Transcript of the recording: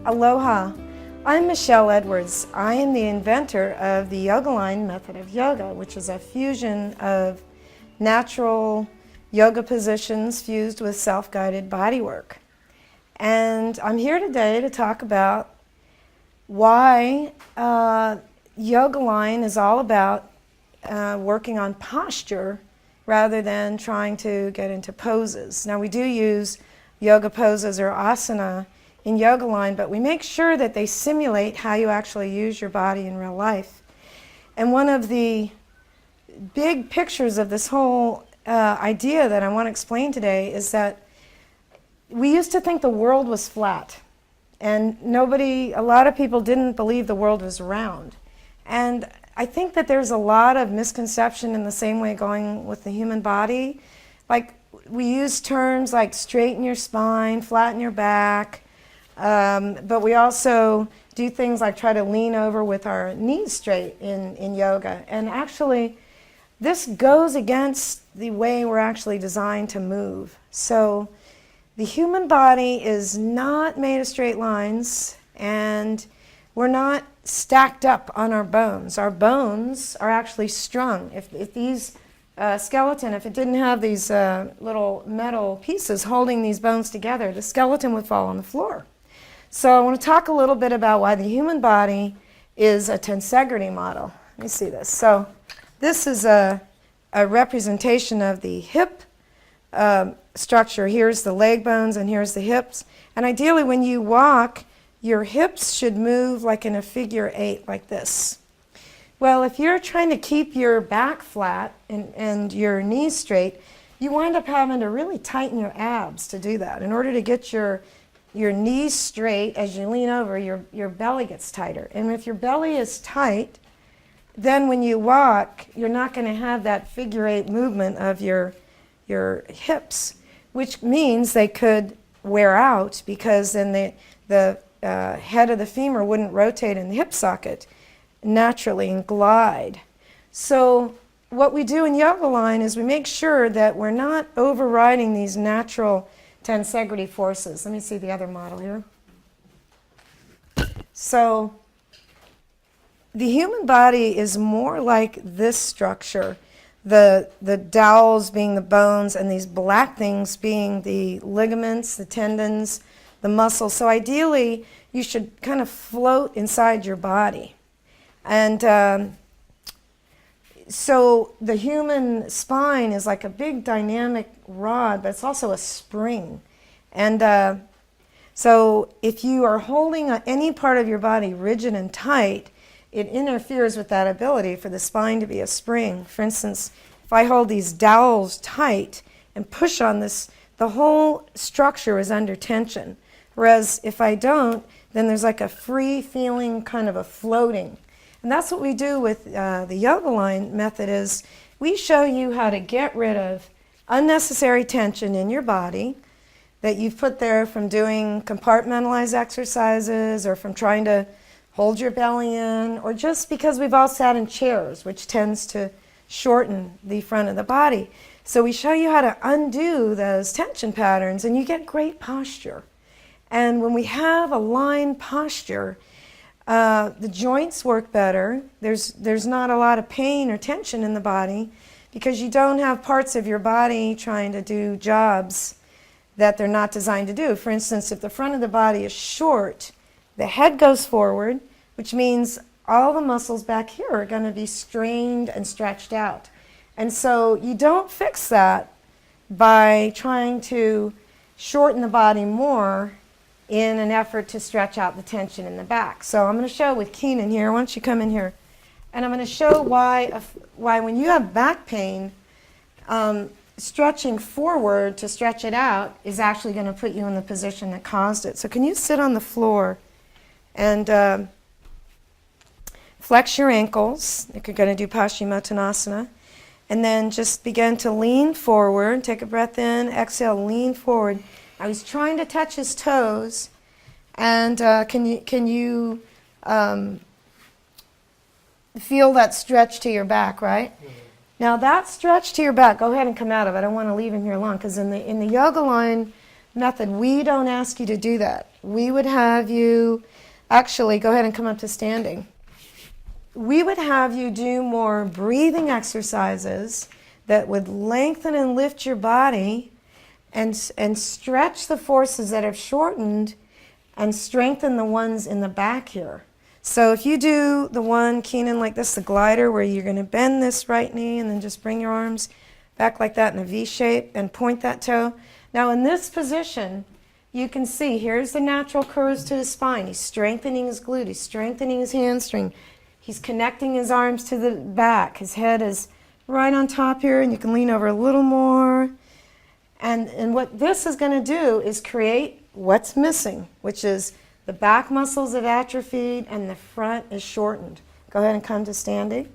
Aloha, I'm Michaelle Edwards. I am the inventor of the YogAlign method of yoga, which is a fusion of natural yoga positions fused with self-guided bodywork. And I'm here today to talk about why YogAlign is all about working on posture rather than trying to get into poses. Now we do use yoga poses or asana in YogAlign, but we make sure that they simulate how you actually use your body in real life. And one of the big pictures of this whole idea that I want to explain today is that we used to think the world was flat, and a lot of people didn't believe the world was round. And I think that there's a lot of misconception in the same way going with the human body. Like, we use terms like straighten your spine, flatten your back, but we also do things like try to lean over with our knees straight in yoga. And actually, this goes against the way we're actually designed to move. So the human body is not made of straight lines, and we're not stacked up on our bones. Our bones are actually strung. If these skeleton, if it didn't have these little metal pieces holding these bones together, the skeleton would fall on the floor. So I want to talk a little bit about why the human body is a tensegrity model. Let me see this. So this is a representation of the hip structure. Here's the leg bones and here's the hips. And ideally when you walk, your hips should move like in a figure 8, like this. Well, if you're trying to keep your back flat and your knees straight, you wind up having to really tighten your abs to do that. In order to get your knees straight, as you lean over, your belly gets tighter. And if your belly is tight, then when you walk, you're not going to have that figure 8 movement of your hips, which means they could wear out, because then the head of the femur wouldn't rotate in the hip socket naturally and glide. So what we do in YogAlign is we make sure that we're not overriding these natural tensegrity forces. Let me see the other model here. So the human body is more like this structure, the dowels being the bones and these black things being the ligaments, the tendons, the muscles. So ideally, you should kind of float inside your body. And so the human spine is like a big dynamic rod, but it's also a spring. And so if you are holding any part of your body rigid and tight, it interferes with that ability for the spine to be a spring. For instance, if I hold these dowels tight and push on this, the whole structure is under tension. Whereas if I don't, then there's like a free feeling, kind of a floating. And that's what we do with the YogAlign method. Is we show you how to get rid of unnecessary tension in your body that you've put there from doing compartmentalized exercises or from trying to hold your belly in, or just because we've all sat in chairs, which tends to shorten the front of the body. So we show you how to undo those tension patterns, and you get great posture. And when we have aligned posture, the joints work better. There's not a lot of pain or tension in the body, because you don't have parts of your body trying to do jobs that they're not designed to do. For instance, if the front of the body is short, the head goes forward, which means all the muscles back here are going to be strained and stretched out. And so you don't fix that by trying to shorten the body more in an effort to stretch out the tension in the back. So I'm going to show with Keenan here. Why don't you come in here? And I'm going to show why when you have back pain, stretching forward to stretch it out is actually going to put you in the position that caused it. So can you sit on the floor and flex your ankles, if you're going to do Paschimottanasana, and then just begin to lean forward. Take a breath in, exhale, lean forward. I was trying to touch his toes, and can you feel that stretch to your back, right? Mm-hmm. Now that stretch to your back, go ahead and come out of it. I don't want to leave him here long, because in the YogAlign method, we don't ask you to do that. We would have you, actually, go ahead and come up to standing. We would have you do more breathing exercises that would lengthen and lift your body and stretch the forces that have shortened and strengthen the ones in the back here. So if you do the one, Keenan, like this, the glider, where you're going to bend this right knee and then just bring your arms back like that in a V shape and point that toe. Now in this position, you can see here's the natural curves to his spine. He's strengthening his glute. He's strengthening his hamstring. He's connecting his arms to the back. His head is right on top here, and you can lean over a little more. And what this is going to do is create what's missing, which is the back muscles have atrophied and the front is shortened. Go ahead and come to standing.